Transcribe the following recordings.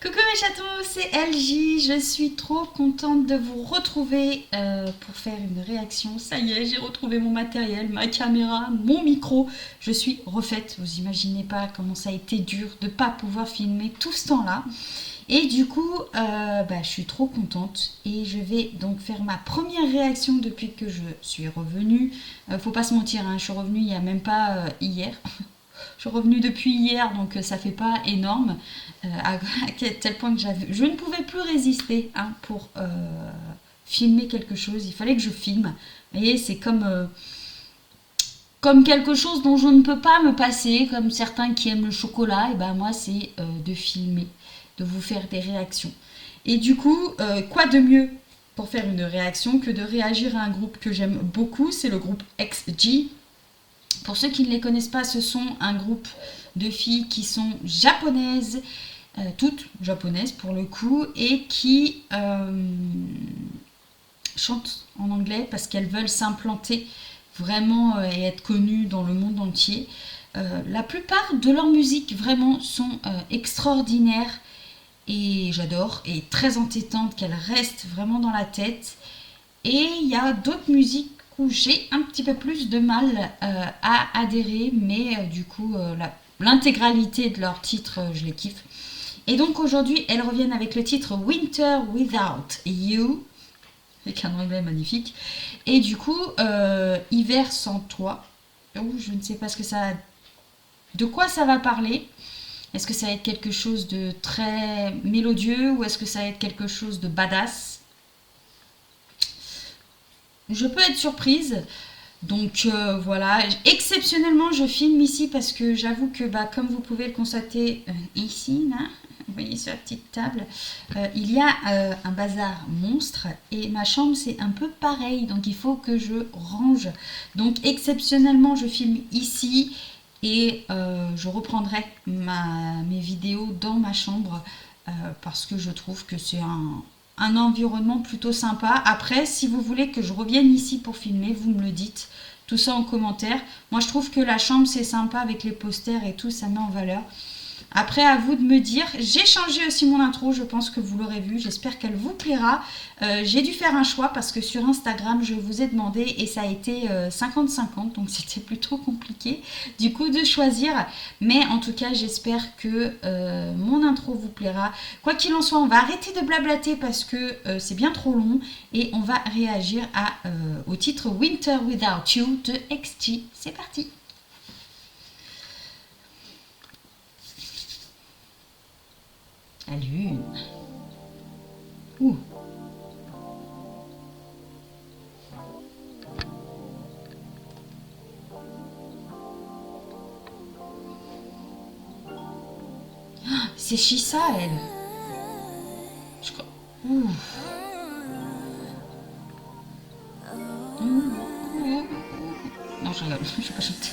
Coucou mes chatons, c'est LJ, je suis trop contente de vous retrouver pour faire une réaction. Ça y est, j'ai retrouvé mon matériel, ma caméra, mon micro. Je suis refaite, vous imaginez pas comment ça a été dur de ne pas pouvoir filmer tout ce temps-là. Et du coup, je suis trop contente et je vais donc faire ma première réaction depuis que je suis revenue. Faut pas se mentir, hein, je suis revenue il n'y a même pas hier. Je suis revenue depuis hier, donc ça fait pas énorme. À tel point que je ne pouvais plus résister pour filmer quelque chose. Il fallait que je filme. Vous voyez, c'est comme quelque chose dont je ne peux pas me passer, comme certains qui aiment le chocolat. Et ben moi, c'est de filmer, de vous faire des réactions. Et du coup, quoi de mieux pour faire une réaction que de réagir à un groupe que j'aime beaucoup, c'est le groupe XG. Pour ceux qui ne les connaissent pas, ce sont un groupe de filles qui sont japonaises, toutes japonaises pour le coup, et qui chantent en anglais parce qu'elles veulent s'implanter vraiment et être connues dans le monde entier. La plupart de leurs musiques vraiment sont extraordinaires et j'adore, et très entêtantes, qu'elles restent vraiment dans la tête. Et il y a d'autres musiques où j'ai un petit peu plus de mal à adhérer, mais du coup, l'intégralité de leurs titres, je les kiffe. Et donc aujourd'hui, elles reviennent avec le titre Winter Without You, avec un anglais magnifique. Et du coup, Hiver sans toi. Oh, je ne sais pas de quoi ça va parler. Est-ce que ça va être quelque chose de très mélodieux ou est-ce que ça va être quelque chose de badass? Je peux être surprise. Donc voilà, exceptionnellement je filme ici parce que j'avoue que comme vous pouvez le constater ici, là, vous voyez sur la petite table, il y a un bazar monstre et ma chambre c'est un peu pareil, donc il faut que je range. Donc exceptionnellement je filme ici et je reprendrai mes vidéos dans ma chambre parce que je trouve que c'est un environnement plutôt sympa. Après, si vous voulez que je revienne ici pour filmer, vous me le dites. Tout ça en commentaire. Moi, je trouve que la chambre, c'est sympa avec les posters et tout, ça met en valeur. Après, à vous de me dire. J'ai changé aussi mon intro, je pense que vous l'aurez vu. J'espère qu'elle vous plaira. J'ai dû faire un choix parce que sur Instagram, je vous ai demandé et ça a été 50-50. Donc, c'était plutôt compliqué du coup de choisir. Mais en tout cas, j'espère que mon intro vous plaira. Quoi qu'il en soit, on va arrêter de blablater parce que c'est bien trop long. Et on va réagir au titre Winter Without You de XG. C'est parti! La lune. Ouh. C'est Shisa, elle. Je crois. Ouh. Non, je rigole, je vais pas chanter.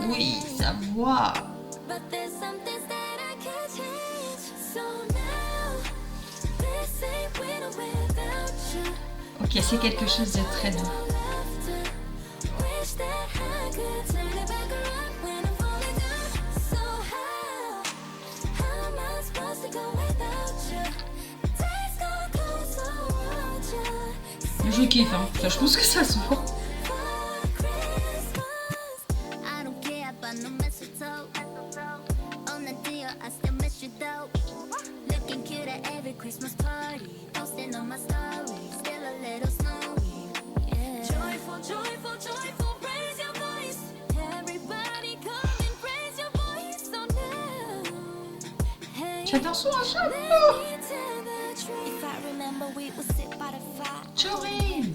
Oui, sa voix. Ok, c'est quelque chose de très doux. Je kiffe, hein. Ça, je pense que ça se voit. J'adore son chapeau. Joey.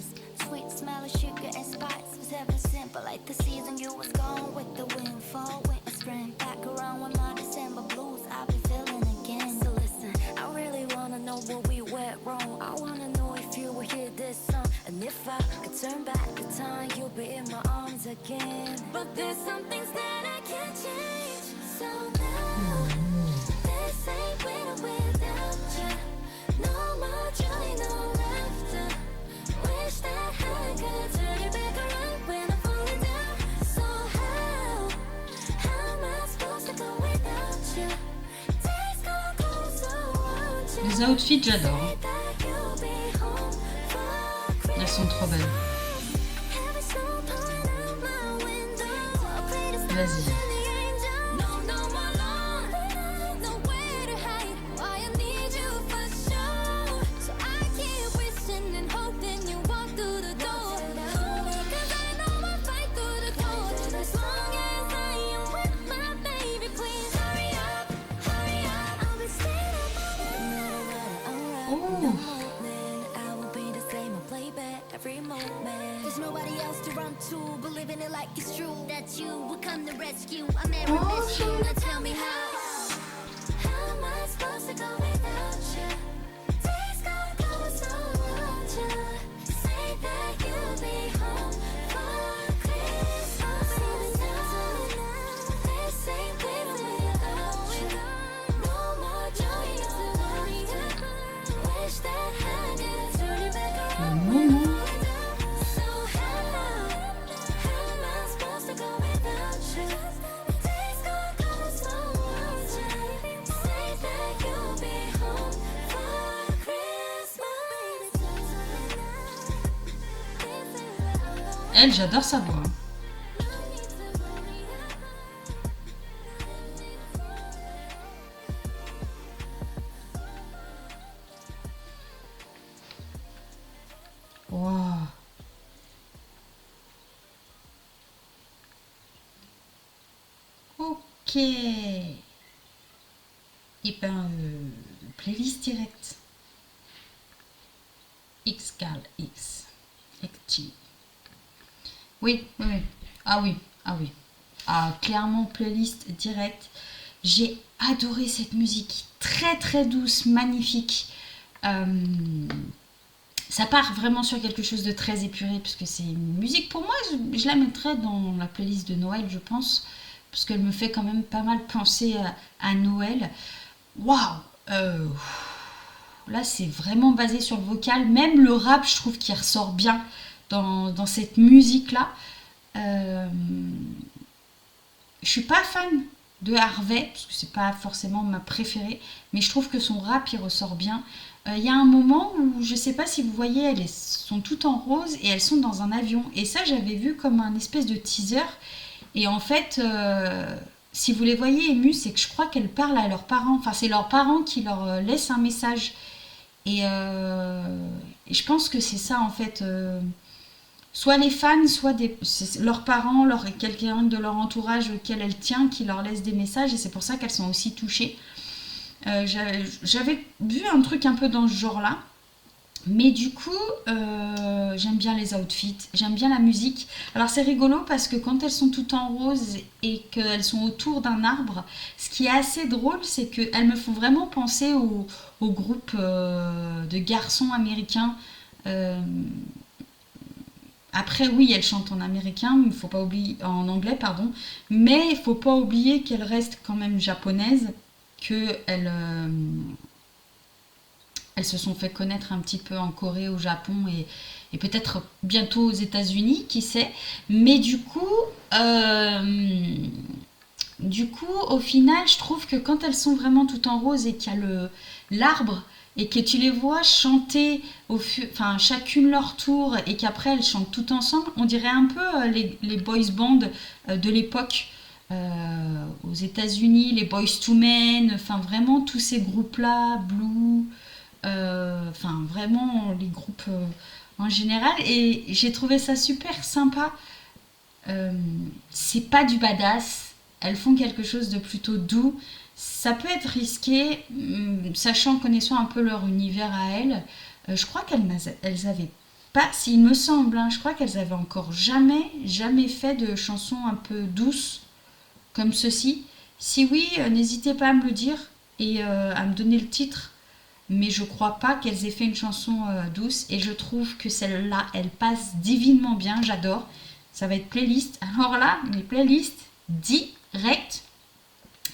Sweet smell of sugar and spice was ever simple like the season you was gone with the wind, fall, winter, spring. Back around with my December blues, I'll be feeling again. So listen, I really wanna know what we went wrong. I wanna know if you will hear this song. And if I could turn back the time, you'll be in my arms again. But there's some things that I can't change. Les outfits, j'adore. Elles sont trop belles. Vas-y. Elle, j'adore sa voix. Wow. Ok. Et ben, playlist directe. Xcal X. XG. Oui, oui, oui. Ah oui, ah oui. Ah, clairement, playlist directe. J'ai adoré cette musique. Très, très douce, magnifique. Ça part vraiment sur quelque chose de très épuré, puisque c'est une musique, pour moi, je la mettrais dans la playlist de Noël, je pense, parce qu'elle me fait quand même pas mal penser à Noël. Waouh. Là, c'est vraiment basé sur le vocal. Même le rap, je trouve qu'il ressort bien dans cette musique-là. Je suis pas fan de Harvey, parce que c'est pas forcément ma préférée, mais je trouve que son rap, il ressort bien. Il y a un moment où, je sais pas si vous voyez, elles sont toutes en rose et elles sont dans un avion. Et ça, j'avais vu comme un espèce de teaser. Et en fait, si vous les voyez émues, c'est que je crois qu'elles parlent à leurs parents. Enfin, c'est leurs parents qui leur laissent un message. Et je pense que c'est ça, en fait. Soit les fans, soit leurs parents, quelqu'un de leur entourage auquel elles tiennent, qui leur laisse des messages. Et c'est pour ça qu'elles sont aussi touchées. J'avais vu un truc un peu dans ce genre-là. Mais du coup, j'aime bien les outfits, j'aime bien la musique. Alors c'est rigolo parce que quand elles sont toutes en rose et qu'elles sont autour d'un arbre, ce qui est assez drôle, c'est qu'elles me font vraiment penser au groupe de garçons américains. Après, oui, elles chantent en américain, il faut pas oublier, en anglais, pardon, mais il faut pas oublier qu'elles restent quand même japonaises, qu'elles elles se sont fait connaître un petit peu en Corée, au Japon et peut-être bientôt aux États-Unis, qui sait. Mais du coup, au final, je trouve que quand elles sont vraiment toutes en rose et qu'il y a l'arbre et que tu les vois chanter enfin, chacune leur tour et qu'après elles chantent toutes ensemble, on dirait un peu les boys bands de l'époque. Aux États-Unis, les Boys to Men, enfin vraiment tous ces groupes-là, Blue, enfin vraiment les groupes en général. Et j'ai trouvé ça super sympa. C'est pas du badass, elles font quelque chose de plutôt doux. Ça peut être risqué, sachant, connaissant un peu leur univers à elles. Je crois qu'elles avaient pas, s'il me semble, hein, je crois qu'elles avaient encore jamais fait de chansons un peu douces comme ceci. Si oui, n'hésitez pas à me le dire et à me donner le titre. Mais je crois pas qu'elles aient fait une chanson douce. Et je trouve que celle-là, elle passe divinement bien. J'adore. Ça va être playlist. Alors là, les playlists directes.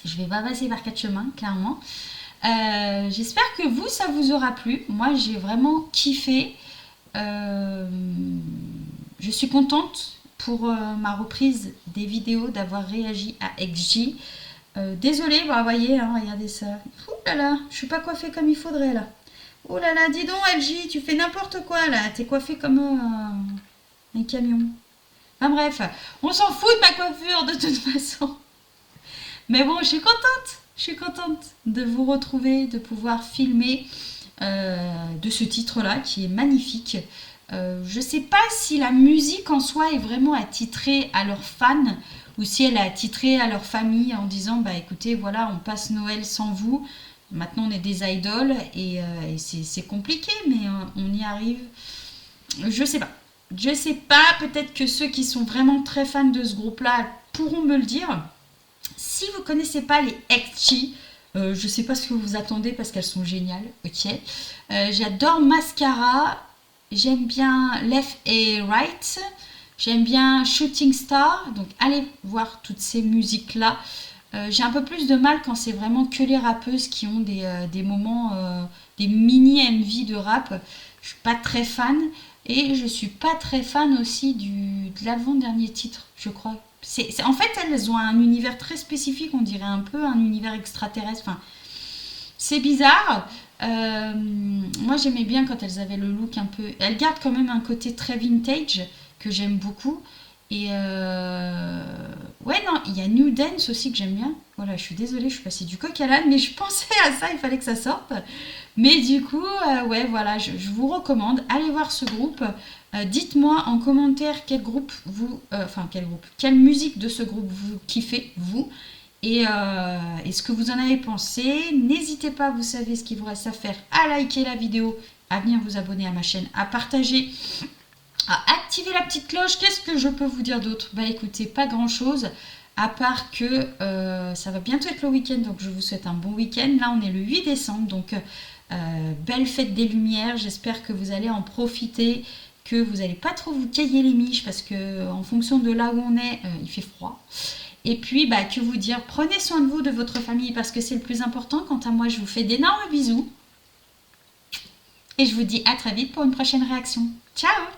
Je vais pas passer par quatre chemins, clairement. J'espère que vous, ça vous aura plu. Moi, j'ai vraiment kiffé. Je suis contente pour ma reprise des vidéos d'avoir réagi à XG. Désolée, vous voyez, hein, regardez ça. Ouh là là, je suis pas coiffée comme il faudrait là. Oh là là, dis donc LG, tu fais n'importe quoi là. T'es coiffée comme un camion. Enfin bref, on s'en fout de ma coiffure de toute façon. Mais bon, je suis contente. Je suis contente de vous retrouver, de pouvoir filmer de ce titre-là qui est magnifique. Je sais pas si la musique en soi est vraiment attitrée à leurs fans ou si elle est attitrée à leur famille en disant bah écoutez voilà on passe Noël sans vous, maintenant on est des idoles et c'est compliqué mais on y arrive. Je sais pas, peut-être que ceux qui sont vraiment très fans de ce groupe-là pourront me le dire. Si vous connaissez pas les XG, je sais pas ce que vous attendez parce qu'elles sont géniales, ok. J'adore Mascara. J'aime bien Left et Right, j'aime bien Shooting Star, donc allez voir toutes ces musiques-là. J'ai un peu plus de mal quand c'est vraiment que les rappeuses qui ont des moments, des mini MV de rap. Je suis pas très fan et je suis pas très fan aussi de l'avant-dernier titre, je crois. En fait, elles ont un univers très spécifique, on dirait un peu un univers extraterrestre. Enfin, c'est bizarre. Moi j'aimais bien quand elles avaient le look un peu. Elles gardent quand même un côté très vintage que j'aime beaucoup. Et ouais, non, il y a New Dance aussi que j'aime bien. Voilà, je suis désolée, je suis passée du coq à l'âne, mais je pensais à ça, il fallait que ça sorte. Mais du coup, ouais, voilà, je vous recommande, allez voir ce groupe. Dites-moi en commentaire quel groupe quelle musique de ce groupe vous kiffez, vous. Et ce que vous en avez pensé. N'hésitez pas, vous savez ce qu'il vous reste à faire, à liker la vidéo, à venir vous abonner à ma chaîne, à partager, à activer la petite cloche. Qu'est-ce que je peux vous dire d'autre? Bah écoutez, pas grand chose, à part que ça va bientôt être le week-end, donc je vous souhaite un bon week-end. Là on est le 8 décembre, donc belle fête des Lumières, j'espère que vous allez en profiter, que vous n'allez pas trop vous cailler les miches, parce que en fonction de là où on est, il fait froid. Et puis, bah, que vous dire, prenez soin de vous, de votre famille, parce que c'est le plus important. Quant à moi, je vous fais d'énormes bisous. Et je vous dis à très vite pour une prochaine réaction. Ciao!